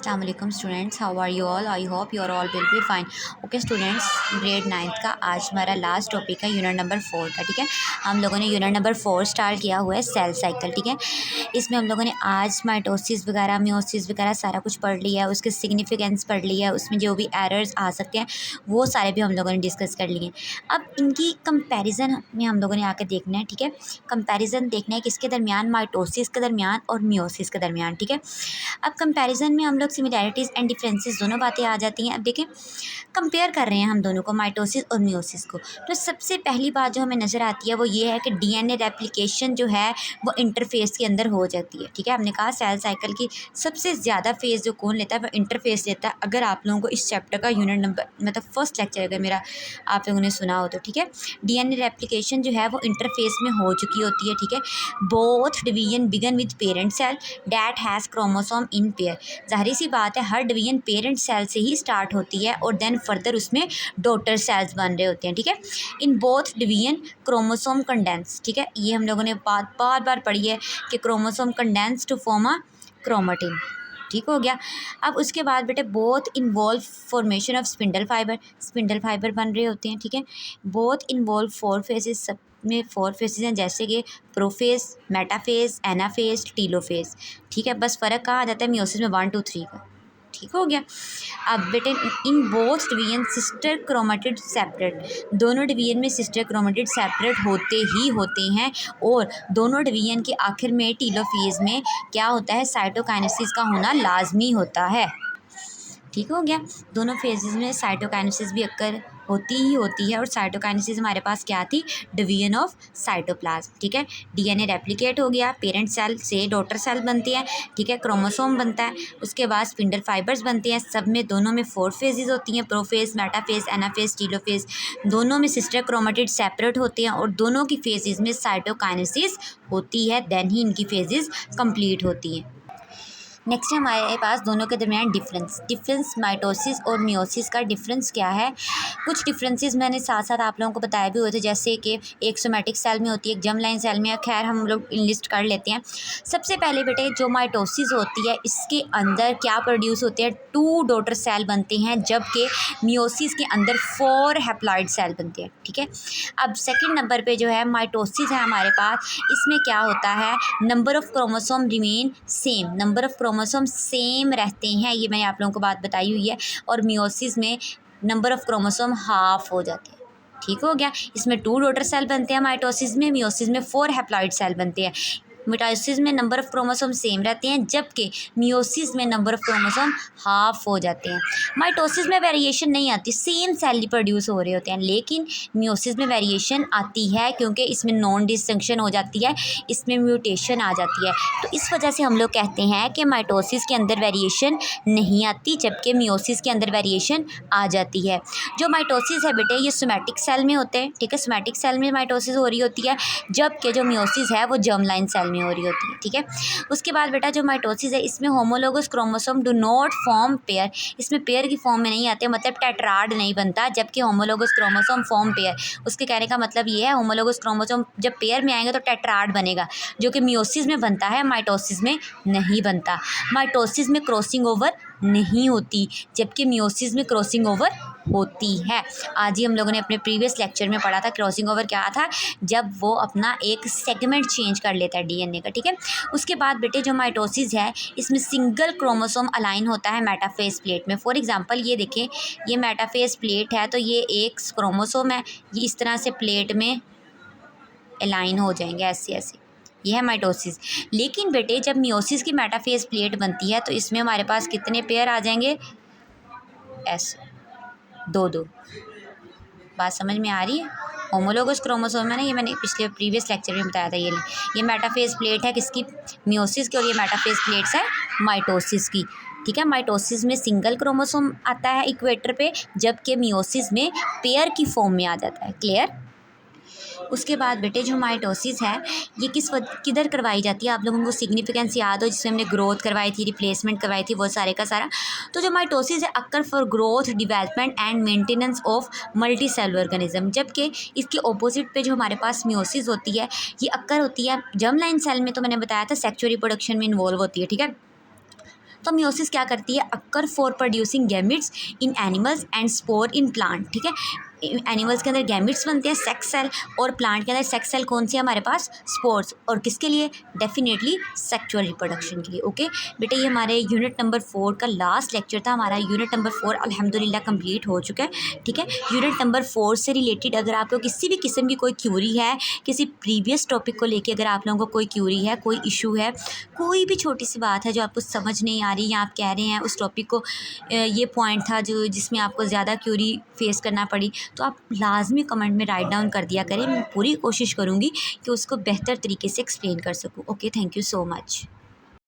अस्सलाम वालेकुम students, how are you all? I hope you are all will be fine. Okay students, grade 9th का आज हमारा last topic है unit number 4 का। ठीक है, हम लोगों ने यूनिट नंबर 4 स्टार्ट किया हुआ है सेल साइकिल। ठीक है, इसमें हम लोगों ने आज माइटोसिस वगैरह मियोसिस वगैरह सारा कुछ पढ़ लिया है, उसके सिग्निफिकेंस पढ़ लिया है, उसमें जो भी एरर्स आ सकते हैं वो सारे भी हम लोगों ने डिस्कस कर लिए। अब इनकी कंपैरिजन में हम लोगों ने आके देखना है। ठीक है, कंपैरिजन देखना है किसके दरमियान, माइटोसिस के दरमियान और मियोसिस के दरमियान। ठीक है, अब कंपैरिजन में हम लोग सिमिलैरिटीज़ एंड डिफरेंसेस दोनों बातें आ जाती हैं। अब देखें, कंपेयर कर रहे हैं हम दोनों को, माइटोसिस और मियोसिस को। तो सबसे पहली बात जो हमें नज़र आती है वो ये है कि डीएनए रेप्लिकेशन जो है वो इंटरफेस के अंदर हो जाती है। ठीक है, हमने कहा सेल साइकिल की सबसे ज़्यादा फेज़ जो कौन लेता है वो इंटरफेस लेता है। अगर आप लोगों को इस चैप्टर का यूनिट नंबर मतलब फर्स्ट लेक्चर अगर मेरा आप लोगों ने सुना हो तो ठीक है, डीएनए रेप्लिकेशन जो है वो इंटरफेस में हो चुकी होती है। ठीक है, both division begin with parent cell that has chromosome in pair. ज़ाहिर सी बात है हर डिवीजन पेरेंट सेल से ही स्टार्ट होती है और देन फर्दर उसमें डॉटर सेल्स बन रहे होते हैं। ठीक है, in both division chromosome condense. ठीक है, ये हम लोगों ने बार बार पढ़ी है कि chromosome condense to form a chromatin. ठीक हो गया। अब उसके बाद बेटे both involve formation of spindle fibre बन रहे होते हैं। ठीक है, बोथ इन्वॉल्व 4 फेजेस, सब में 4 फेजेस हैं जैसे कि प्रोफेज, मेटाफेज, एनाफेज, टीलोफेज। ठीक है, बस फ़र्क कहाँ आ जाता है मियोसिस में 1 2 3 का। ठीक हो गया। अब बेटे in both division sister chromatid separate, दोनों डिवीजन में सिस्टर क्रोमेटिड सेपरेट होते ही होते हैं और दोनों डिवीजन के आखिर में टीलोफेज में क्या होता है, साइटोकाइनेसिस का होना लाजमी होता है। ठीक हो गया, दोनों फेजेस में साइटोकाइनेसिस भी अक्कर होती ही होती है और साइटोकाइनेसिस हमारे पास क्या थी, डिवीजन ऑफ साइटोप्लाज्म। ठीक है, डीएनए रेप्लिकेट हो गया, पेरेंट सेल से डॉटर सेल बनती है। ठीक है, क्रोमोसोम बनता है, उसके बाद स्पिंडल फाइबर्स बनते हैं, सब में दोनों में 4 फेजेस होती हैं, प्रोफेज, मेटाफेज, एनाफेज, टीलोफेज। दोनों में सिस्टर क्रोमेटिड सेपरेट होते हैं और दोनों की फेजेस में साइटोकाइनेसिस होती है, देन ही इनकी फेजेस कंप्लीट होती हैं। नेक्स्ट है हमारे पास दोनों के दरमियान डिफरेंस माइटोसिस और मियोसिस का डिफरेंस क्या है। कुछ डिफरेंसेस मैंने साथ साथ आप लोगों को बताए भी हुए थे, जैसे कि एक सोमेटिक सेल में होती है, एक जर्म लाइन सेल में है। खैर हम लोग लिस्ट कर लेते हैं। सबसे पहले बेटे जो माइटोसिस होती है इसके अंदर क्या प्रोड्यूस होते हैं, 2 डॉटर सेल बनते हैं, जबकि मियोसिस के अंदर 4 हैप्लॉइड सेल बनते हैं। ठीक है, अब सेकेंड नंबर पर जो है माइटोसिस है हमारे पास, इसमें क्या होता है, number of chromosome remain same, number of chromosome same रहते हैं, ये मैंने आप लोगों को बात बताई हुई है। और मियोसिस में नंबर ऑफ क्रोमोसोम हाफ हो जाते हैं। ठीक हो गया, इसमें 2 डॉटर सेल बनते हैं माइटोसिस में, मियोसिस में 4 हैप्लॉइड सेल बनते हैं। मिटोसिस में नंबर ऑफ क्रोमोसोम सेम रहते हैं, जबकि मियोसिस में नंबर ऑफ क्रोमोसोम हाफ हो जाते हैं। माइटोसिस में वेरिएशन नहीं आती, सेम सेल प्रोड्यूस हो रहे होते हैं, लेकिन मियोसिस में वेरिएशन आती है क्योंकि इसमें नॉन डिस्टिंक्शन हो जाती है, इसमें म्यूटेशन आ जाती है। तो इस वजह से हम लोग कहते हैं कि माइटोसिस के अंदर वेरिएशन नहीं आती, जबकि मियोसिस के अंदर वेरिएशन आ जाती है। जो माइटोसिस है बेटे ये सोमेटिक सेल में होते हैं। ठीक है, सोमेटिक सेल में माइटोसिस हो रही होती है, जबकि जो मियोसिस है वो जर्म लाइन सेल हो रही होती है। ठीक है, उसके बाद बेटा जो माइटोसिस है इसमें homologous chromosome do not form pair, इसमें पेयर की फॉर्म में नहीं आते, मतलब टेट्राड नहीं बनता, जबकि होमोलोगस क्रोमोसोम फॉर्म पेयर। उसके कहने का मतलब ये है होमोलोगस क्रोमोसोम जब पेयर में आएंगे तो टेट्राड बनेगा, जो कि मियोसिस में बनता है, माइटोसिस में नहीं बनता। माइटोसिस में क्रॉसिंग ओवर नहीं होती, जबकि मियोसिस में क्रॉसिंग ओवर होती है। आज ही हम लोगों ने अपने प्रीवियस लेक्चर में पढ़ा था क्रॉसिंग ओवर क्या था, जब वो अपना एक सेगमेंट चेंज कर लेता है डीएनए का। ठीक है, उसके बाद बेटे जो माइटोसिस है इसमें सिंगल क्रोमोसोम अलाइन होता है मेटाफेज प्लेट में। फॉर एग्जांपल ये देखें, ये मेटाफेज प्लेट है तो ये एक क्रोमोसोम है, ये इस तरह से प्लेट में अलाइन हो जाएंगे ऐसे ऐसे, ये है माइटोसिस। लेकिन बेटे जब मियोसिस की मेटाफेज प्लेट बनती है तो इसमें हमारे पास कितने पेयर आ जाएंगे, ऐसे 2 बात समझ में आ रही है। होमोलोगस क्रोमोसोम है ना, ये मैंने पिछले प्रीवियस लेक्चर में बताया था। ये मेटाफेज प्लेट है किसकी, मियोसिस की, और ये मेटाफेज प्लेट्स है माइटोसिस की। ठीक है, माइटोसिस में सिंगल क्रोमोसोम आता है इक्वेटर पे, जबकि मियोसिस में पेयर की फॉर्म में आ जाता है। क्लियर। उसके बाद बेटे जो माइटोसिस है ये किधर करवाई जाती है, आप लोगों को सिग्निफिकेंस याद हो जिसमें हमने ग्रोथ करवाई थी, रिप्लेसमेंट करवाई थी, वो सारे का सारा। तो जो माइटोसिस है occur for growth, development and maintenance of multi cellular organism, जबकि इसके ऑपोजिट पे जो हमारे पास मियोसिस होती है ये अक्कर होती है जर्म लाइन सेल में, तो मैंने बताया था सेक्सुअल रिप्रोडक्शन में इन्वॉल्व होती है। ठीक है, तो मियोसिस क्या करती है, occur for producing gametes in animals and spore in plant, ठीक है। एनिमल्स के अंदर गैमिट्स बनते हैं सेक्स सेल, और प्लांट के अंदर सेक्स सेल कौन सी है हमारे पास, स्पोर्स, और किसके लिए, डेफिनेटली सेक्सुअल रिप्रोडक्शन के लिए। ओके बेटा, ये हमारे यूनिट नंबर 4 का लास्ट लेक्चर था। हमारा यूनिट नंबर 4 अल्हम्दुलिल्लाह कंप्लीट हो चुका है, ठीक है। यूनिट नंबर 4 से रिलेटेड अगर आप लोग किसी भी किस्म की कोई क्यूरी है, किसी प्रीवियस टॉपिक को लेके अगर आप लोगों को कोई क्यूरी है, कोई इशू है, कोई भी छोटी सी बात है जो आपको समझ नहीं आ रही या आप कह रहे हैं उस टॉपिक को ये पॉइंट था जो जिसमें आपको ज़्यादा क्यूरी फेस करना पड़ी, तो आप लाजमी कमेंट में राइट डाउन कर दिया करें। मैं पूरी कोशिश करूँगी कि उसको बेहतर तरीके से एक्सप्लेन कर सकूँ। Okay, thank you so much.